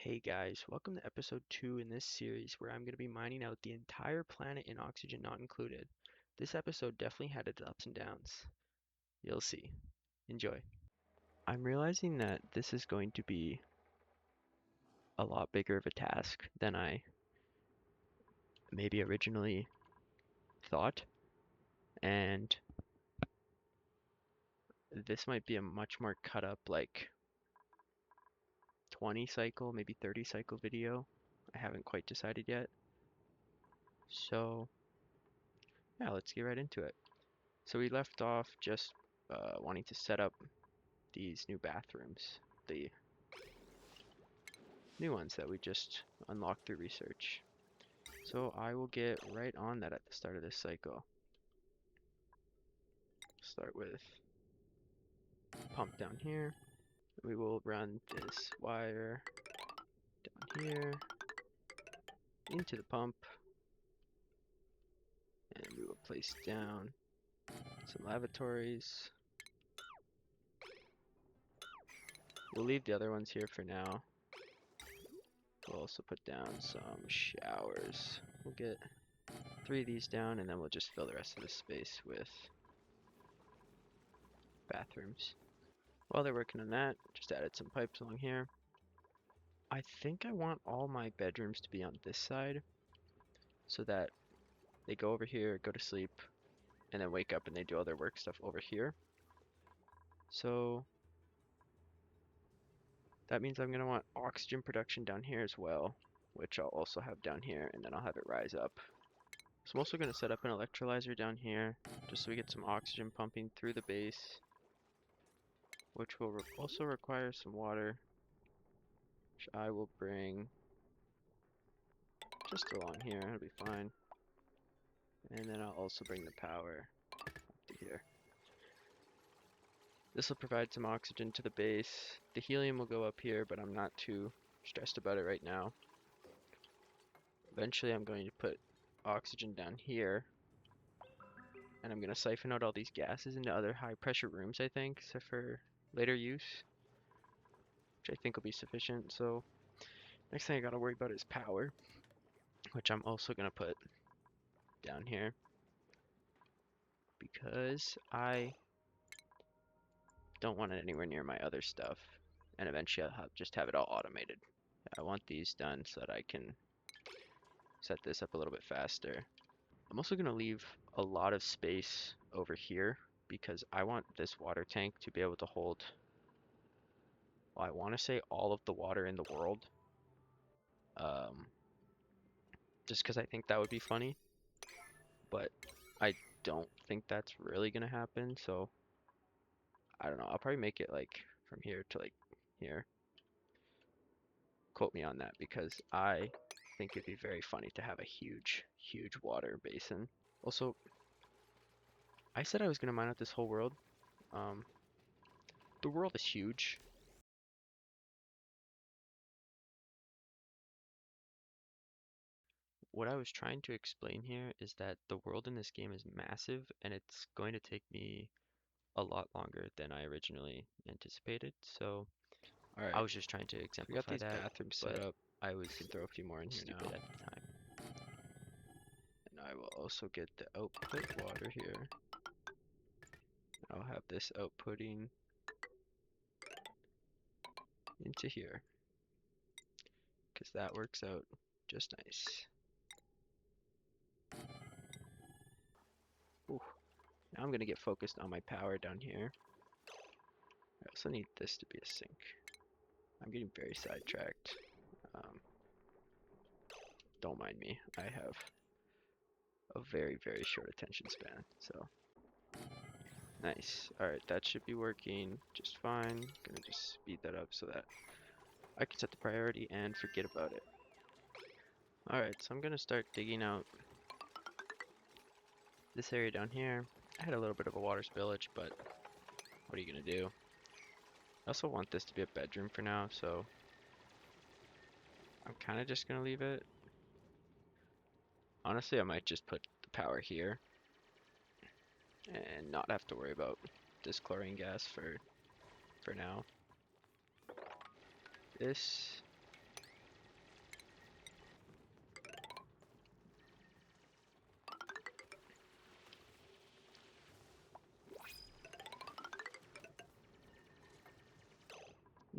Hey guys, welcome to episode 2 in this series where I'm going to be mining out the entire planet in oxygen not included. This episode definitely had its ups and downs. You'll see. Enjoy. I'm realizing that this is going to be a lot bigger of a task than I maybe originally thought, and this might be a much more cut up, like 20 cycle, maybe 30 cycle video. I haven't quite decided yet. So yeah, let's get right into it. So we left off just wanting to set up these new bathrooms, the new ones that we just unlocked through research. So I will get right on that at the start of this cycle. Start with pump down here. We will run this wire down here into the pump, and we will place down some lavatories. We'll leave the other ones here for now. We'll also put down some showers. We'll get 3 of these down, and then we'll just fill the rest of the space with bathrooms. While they're working on that, just added some pipes along here. I think I want all my bedrooms to be on this side so that they go over here, go to sleep, and then wake up and they do all their work stuff over here. So that means I'm going to want oxygen production down here as well, which I'll also have down here, and then I'll have it rise up. So I'm also going to set up an electrolyzer down here just so we get some oxygen pumping through the base, which will also require some water, which I will bring just along here. It'll be fine. And then I'll also bring the power up to here. This will provide some oxygen to the base. The helium will go up here, but I'm not too stressed about it right now. Eventually I'm going to put oxygen down here, and I'm going to siphon out all these gases into other high pressure rooms, I think, so for later use, which I think will be sufficient. So next thing I gotta worry about is power, which I'm also going to put down here because I don't want it anywhere near my other stuff, and eventually I'll just have it all automated. I want these done so that I can set this up a little bit faster. I'm also going to leave a lot of space over here because I want this water tank to be able to hold, well, I want to say all of the water in the world, just because I think that would be funny, but I don't think that's really going to happen, so I don't know. I'll probably make it like from here to like here. Quote me on that because I think it'd be very funny to have a huge, huge water basin. Also, I said I was going to mine out this whole world. The world is huge. What I was trying to explain here is that the world in this game is massive and it's going to take me a lot longer than I originally anticipated. So I was just trying to We got exemplify these that, bathrooms but set up. I was We can throw a few more in here stupid now. at the time. And I will also get the output water here. I'll have this outputting into here, because that works out just nice. Ooh. Now I'm going to get focused on my power down here. I also need this to be a sink. I'm getting very sidetracked. Don't mind me. I have a very, very short attention span. So nice. Alright, that should be working just fine. Gonna just speed that up so that I can set the priority and forget about it. Alright, so I'm gonna start digging out this area down here. I had a little bit of a water spillage, but what are you gonna do? I also want this to be a bedroom for now, so I'm kind of just gonna leave it. Honestly, I might just put the power here and not have to worry about this chlorine gas for now. This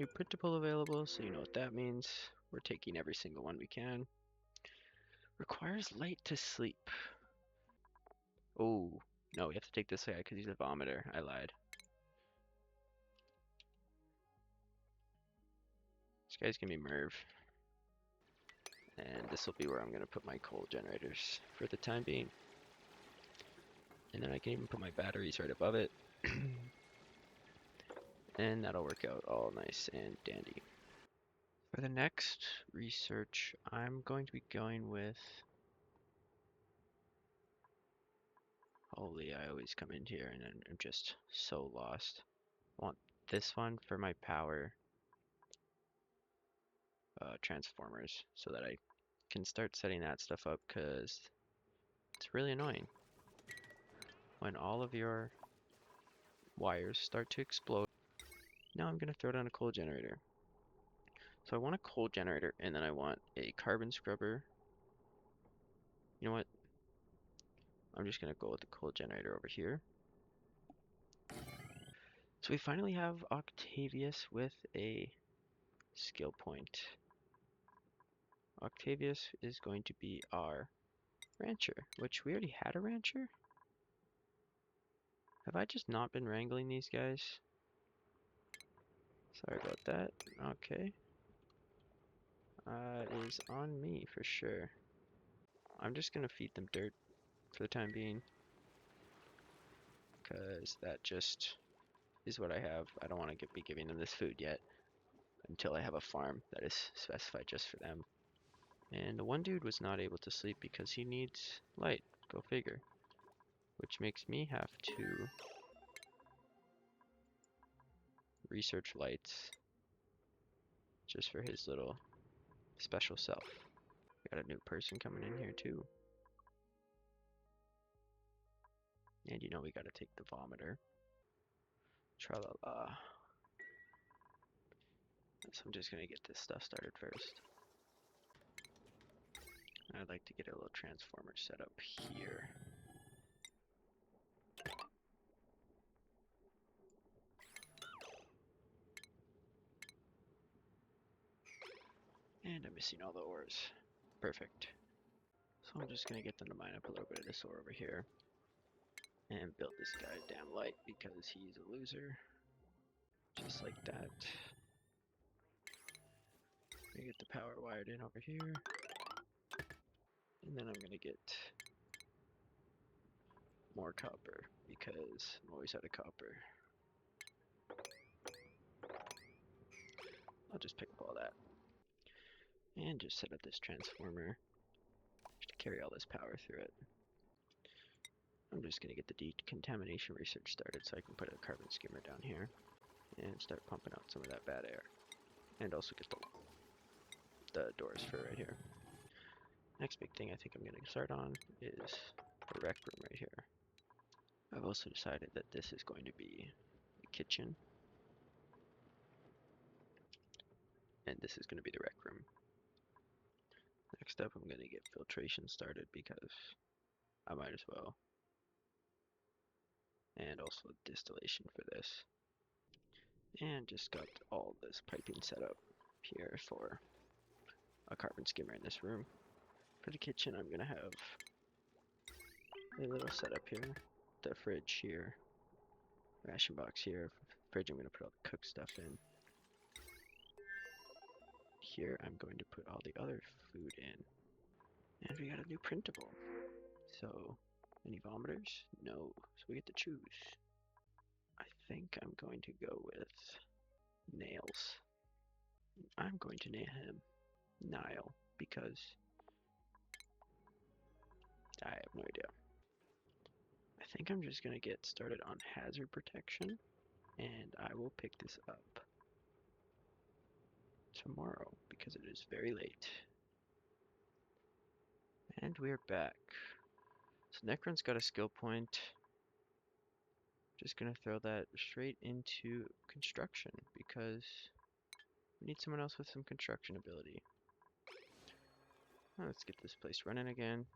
New printable available, so you know what that means. We're taking every single one we can. Requires light to sleep. Oh, no, we have to take this guy because he's a vomiter. I lied. This guy's gonna be Merv. And this will be where I'm gonna put my coal generators for the time being. And then I can even put my batteries right above it. And that'll work out all nice and dandy. For the next research, I'm going to be going with... Holy, I always come in here and I'm just so lost. I want this one for my power transformers so that I can start setting that stuff up because it's really annoying when all of your wires start to explode. Now I'm going to throw down a coal generator. So I want a coal generator and then I want a carbon scrubber. You know what? I'm just going to go with the coal generator over here. So we finally have Octavius with a skill point. Octavius is going to be our rancher, which we already had a rancher? Have I just not been wrangling these guys? Sorry about that. Okay. Is on me for sure. I'm just gonna feed them dirt for the time being. Because that just is what I have. I don't want to be giving them this food yet. Until I have a farm that is specified just for them. And the one dude was not able to sleep because he needs light. Go figure. Which makes me have to research lights just for his little special self. We got a new person coming in here too. And you know we gotta take the vomiter. Tra-la-la. So I'm just gonna get this stuff started first. I'd like to get a little transformer set up here. And I'm missing all the ores. Perfect. So I'm just gonna get them to mine up a little bit of this ore over here. And build this guy damn light because he's a loser. Just like that. Gonna get the power wired in over here. And then I'm gonna get more copper because I'm always out of copper. I'll just pick up all that. And just set up this transformer to carry all this power through it. I'm just going to get the decontamination research started so I can put a carbon skimmer down here and start pumping out some of that bad air. And also get the doors for right here. Next big thing I think I'm going to start on is the rec room right here. I've also decided that this is going to be the kitchen. And this is going to be the rec room. Next up I'm going to get filtration started because I might as well. And also distillation for this. And just got all this piping set up here for a carbon skimmer in this room. For the kitchen, I'm gonna have a little setup here. The fridge here, ration box here. Fridge, I'm gonna put all the cooked stuff in. Here, I'm going to put all the other food in. And we got a new printable. So, any vomiters? No. So we get to choose. I think I'm going to go with nails. I'm going to name him Nile because I have no idea. I think I'm just going to get started on hazard protection, and I will pick this up tomorrow because it is very late. And we're back. So Necron's got a skill point. Just going to throw that straight into construction because we need someone else with some construction ability. Let's get this place running again.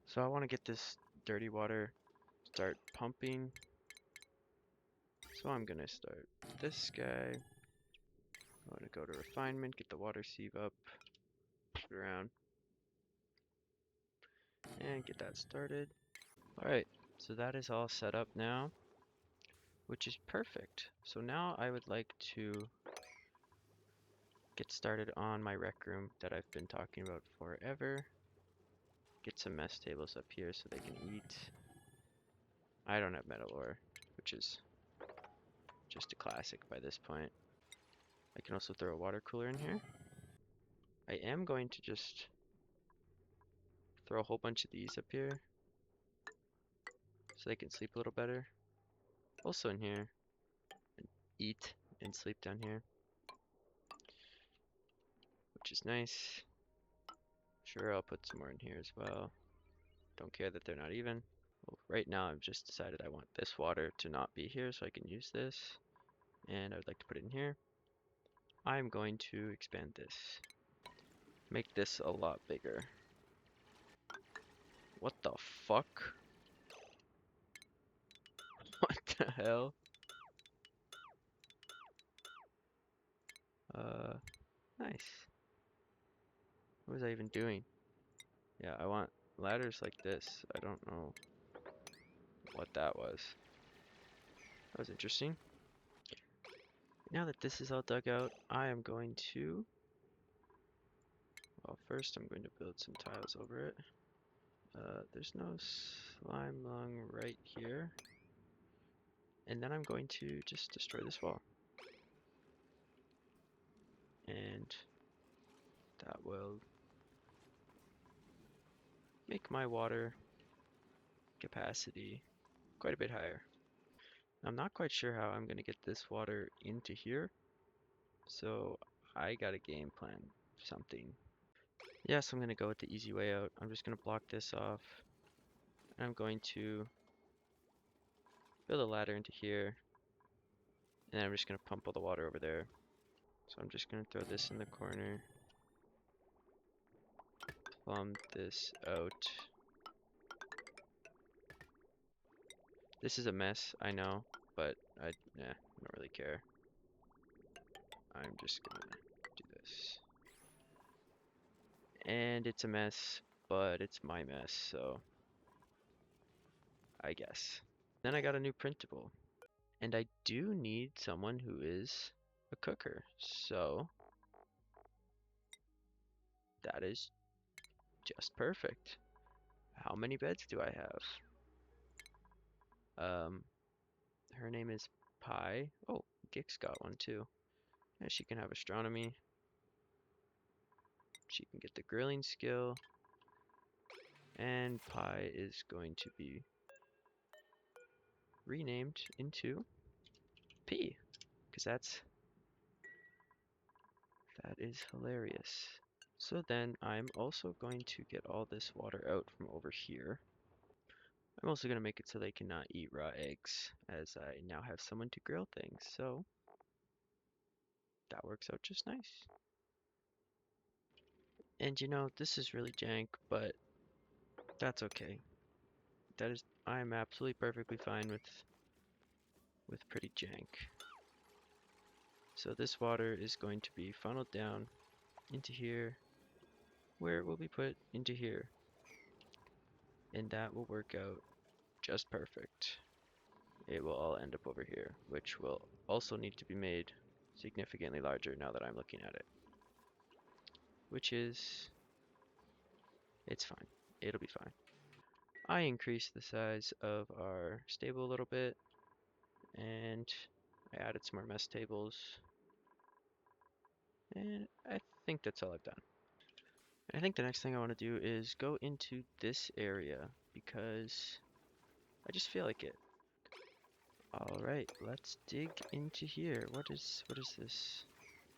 So I want to get this dirty water start pumping. So I'm gonna start this guy. I'm going to go to refinement, get the water sieve up, put it around, and get that started. Alright, so that is all set up now, which is perfect. So now I would like to get started on my rec room that I've been talking about forever. Get some mess tables up here so they can eat. I don't have metal ore, which is just a classic by this point. I can also throw a water cooler in here. I am going to just throw a whole bunch of these up here so they can sleep a little better. Also in here, and eat and sleep down here, which is nice. Sure, I'll put some more in here as well. Don't care that they're not even. Well, right now I've just decided I want this water to not be here so I can use this. And I would like to put it in here. I'm going to expand this. Make this a lot bigger. What the fuck? What the hell? Uh, nice. What was I even doing? Yeah, I want ladders like this. I don't know what that was. That was interesting. Now that this is all dug out, I am going to... Well, first I'm going to build some tiles over it. There's no slime lung right here. And then I'm going to just destroy this wall. And that will make my water capacity quite a bit higher. I'm not quite sure how I'm going to get this water into here, so I got a game plan, something. Yes, I'm going to go with the easy way out. I'm just going to block this off, and I'm going to build a ladder into here, and then I'm just going to pump all the water over there. So I'm just going to throw this in the corner, plumb this out. This is a mess, I know, but I don't really care. I'm just gonna do this. And it's a mess, but it's my mess, so I guess. Then I got a new printable. And I do need someone who is a cooker, so that is just perfect. How many beds do I have? Her name is Pi. Oh, Gix got one too. Yeah, she can have astronomy. She can get the grilling skill. And Pi is going to be renamed into P, because that is hilarious. So then I'm also going to get all this water out from over here. I'm also going to make it so they cannot eat raw eggs, as I now have someone to grill things, so that works out just nice. And you know, this is really jank, but that's okay. I'm absolutely perfectly fine with pretty jank. So this water is going to be funneled down into here, where it will be put into here. And that will work out just perfect. It will all end up over here, which will also need to be made significantly larger now that I'm looking at it. Which is, it's fine. It'll be fine. I increased the size of our stable a little bit, and I added some more mess tables. And I think that's all I've done. I think the next thing I want to do is go into this area, because I just feel like it. Alright, let's dig into here. What is this?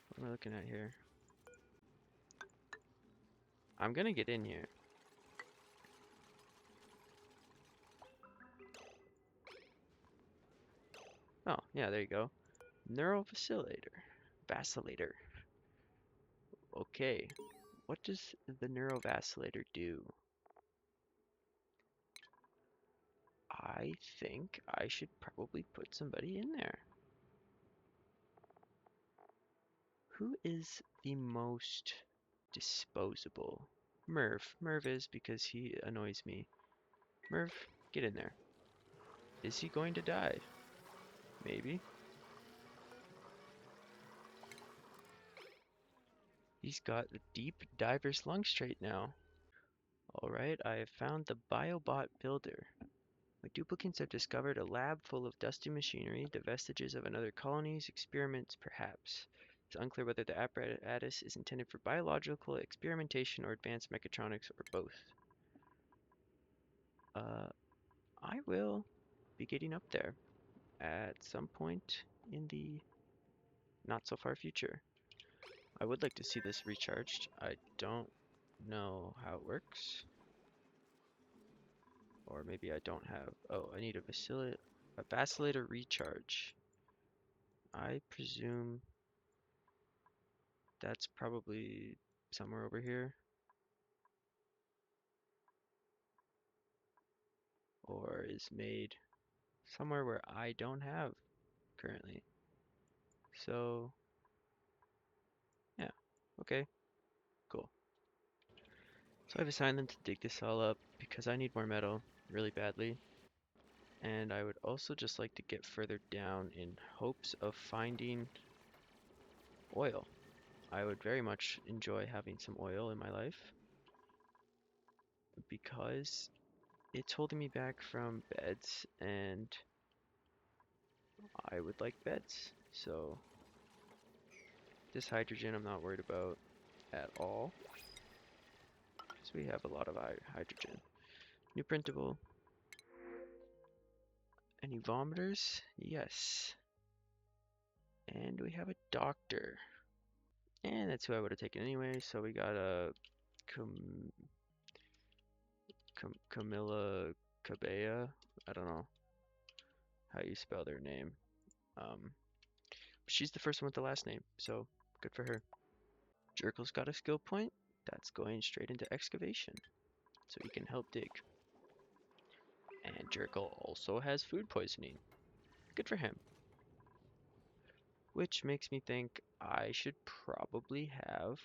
What am I looking at here? I'm gonna get in here. Oh, yeah, there you go. Neurovacillator. Vacillator. Okay. What does the neurovacillator do? I think I should probably put somebody in there. Who is the most disposable? Merv. Merv is because he annoys me. Merv, get in there. Is he going to die? Maybe. He's got a deep diver's lung trait now. Alright, I have found the Biobot Builder. My duplicates have discovered a lab full of dusty machinery, the vestiges of another colony's experiments, perhaps. It's unclear whether the apparatus is intended for biological experimentation or advanced mechatronics or both. I will be getting up there at some point in the not so far future. I would like to see this recharged. I don't know how it works. Or maybe I don't have. Oh, I need a vacillator recharge. I presume that's probably somewhere over here. Or is made somewhere where I don't have currently. So, yeah. Okay, cool. So I've assigned them to dig this all up because I need more metal really badly. And I would also just like to get further down in hopes of finding oil. I would very much enjoy having some oil in my life because it's holding me back from beds and I would like beds. So this hydrogen I'm not worried about at all because we have a lot of hydrogen. New printable. Any vomiters? Yes. And we have a doctor. And that's who I would have taken anyway. So we got a Camilla Cabella. I don't know how you spell their name. Um, she's the first one with the last name, so good for her. Jerkel's got a skill point. That's going straight into excavation, so he can help dig. And Jerkel also has food poisoning. Good for him. Which makes me think I should probably have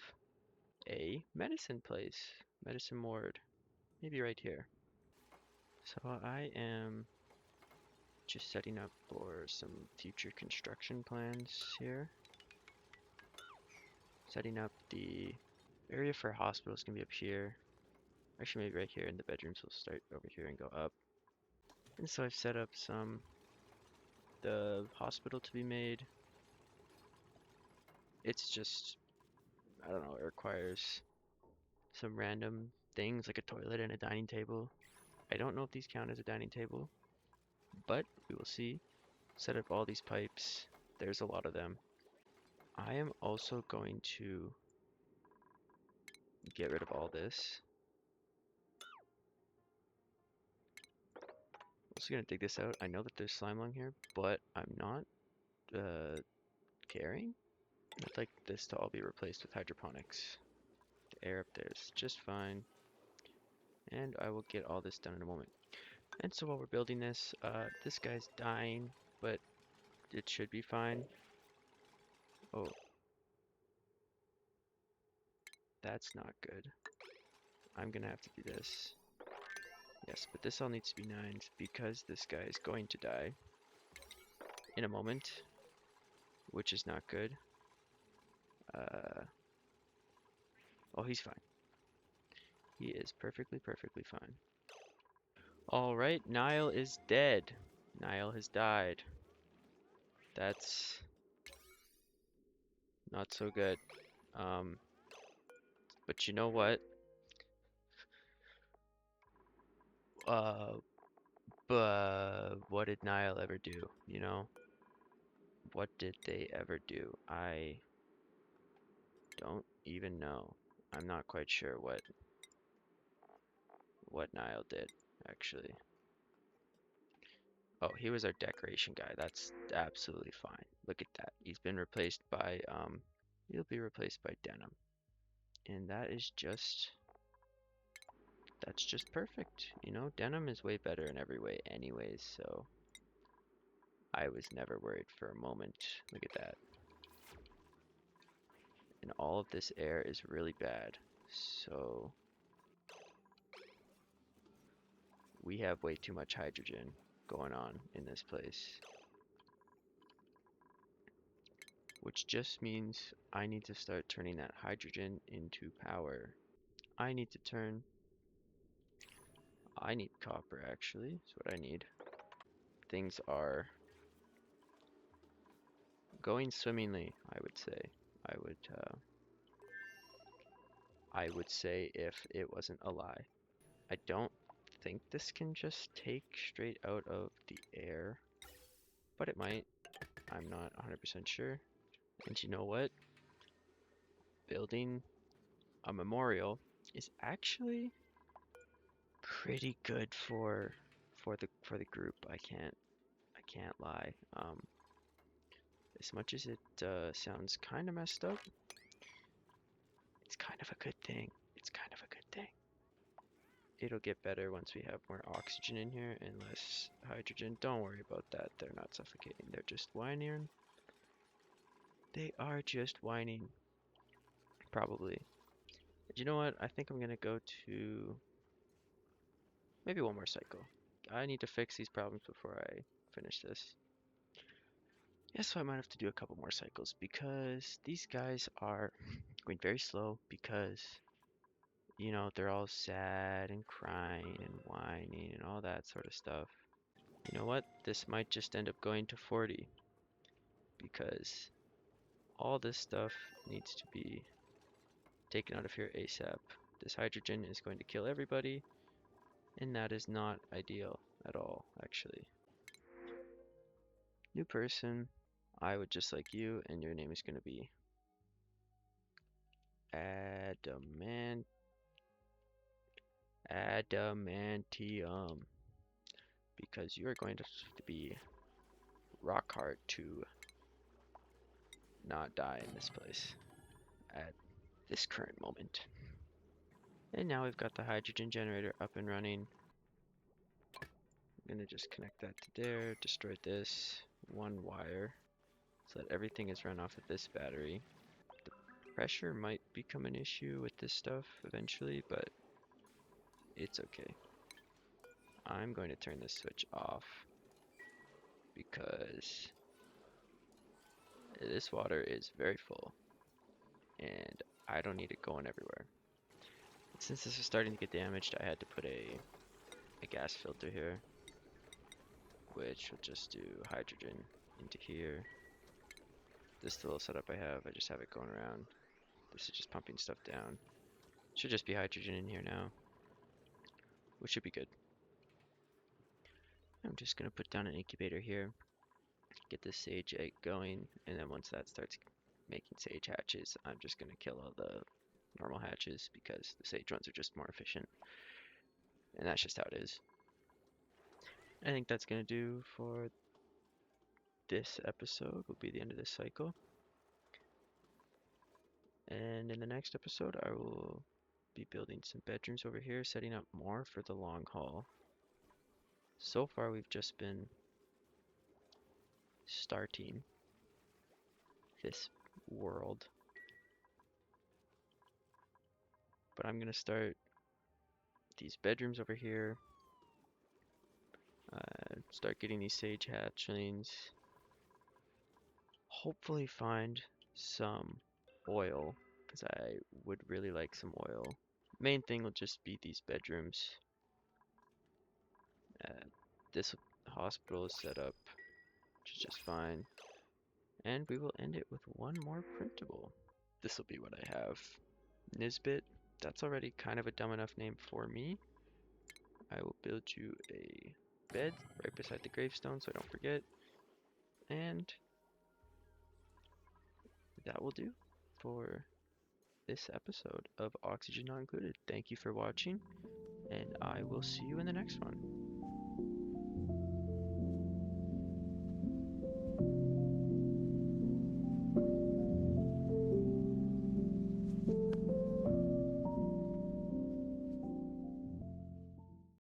a medicine place, medicine ward, maybe right here. So I am just setting up for some future construction plans here. Setting up the area for hospitals can be up here. Actually, maybe right here in the bedrooms. We'll start over here and go up. And so I've set up the hospital to be made. It's just, I don't know, it requires some random things like a toilet and a dining table. I don't know if these count as a dining table, but we will see. Set up all these pipes. There's a lot of them. I am also going to get rid of all this. Also gonna dig this out. I know that there's slime along here, but I'm not caring. I'd like this to all be replaced with hydroponics. The air up there is just fine. And I will get all this done in a moment. And so while we're building this, this guy's dying, but it should be fine. Oh, that's not good. I'm gonna have to do this. Yes, but this all needs to be 9s because this guy is going to die in a moment, which is not good. Oh, he's fine. He is perfectly fine. Alright, Niall is dead. Niall has died. That's not so good. But you know what? Uh, but what did Niall ever do? You know? What did they ever do? I don't even know. I'm not quite sure what Niall did, actually. Oh, he was our decoration guy. That's absolutely fine. Look at that. He's been replaced by, he'll be replaced by Denim. And that's just perfect. You know, Denim is way better in every way anyways, so I was never worried for a moment. Look at that. And all of this air is really bad. So we have way too much hydrogen going on in this place. Which just means I need to start turning that hydrogen into power. I need to turn... I need copper, actually. That's what I need. Things are going swimmingly, I would say. I would, uh, I would say if it wasn't a lie. I don't think this can just take straight out of the air, but it might. I'm not 100% sure. And you know what? Building a memorial is actually pretty good for the group. I can't lie. As much as it sounds kind of messed up, it's kind of a good thing. It's kind of a good thing. It'll get better once we have more oxygen in here and less hydrogen. Don't worry about that. They're not suffocating. They're just whining. They are just whining. Probably. But you know what? I think I'm gonna go to maybe one more cycle. I need to fix these problems before I finish this. Yeah, so I might have to do a couple more cycles because these guys are going very slow because, you know, they're all sad and crying and whining and all that sort of stuff. You know what? This might just end up going to 40 because all this stuff needs to be taken out of here ASAP. This hydrogen is going to kill everybody, and that is not ideal at all, actually. New person, I would just like you, and your name is going to be Adamantium, because you are going to be rock hard to not die in this place at this current moment. And now we've got the hydrogen generator up and running. I'm gonna just connect that to there, destroy this one wire so that everything is run off of this battery. The pressure might become an issue with this stuff eventually, but it's okay. I'm going to turn this switch off because this water is very full and I don't need it going everywhere. Since this is starting to get damaged, I had to put a gas filter here, which will just do hydrogen into here. This is the little setup I have. I just have it going around. This is just pumping stuff down. Should just be hydrogen in here now, which should be good. I'm just gonna put down an incubator here, get this sage egg going, and then once that starts making sage hatches, I'm just gonna kill all the normal hatches because the sage ones are just more efficient. And that's just how it is. I think that's gonna do for this episode. Will be the end of this cycle. And in the next episode, I will be building some bedrooms over here, setting up more for the long haul. So far, we've just been starting this world. But I'm gonna start these bedrooms over here. Start getting these sage hatchlings. Hopefully find some oil, because I would really like some oil. Main thing will just be these bedrooms. This hospital is set up, which is just fine. And we will end it with one more printable. This will be what I have. Nisbet, that's already kind of a dumb enough name for me. I will build you a bed right beside the gravestone so I don't forget. And that will do for this episode of Oxygen Not Included. Thank you for watching, and I will see you in the next one.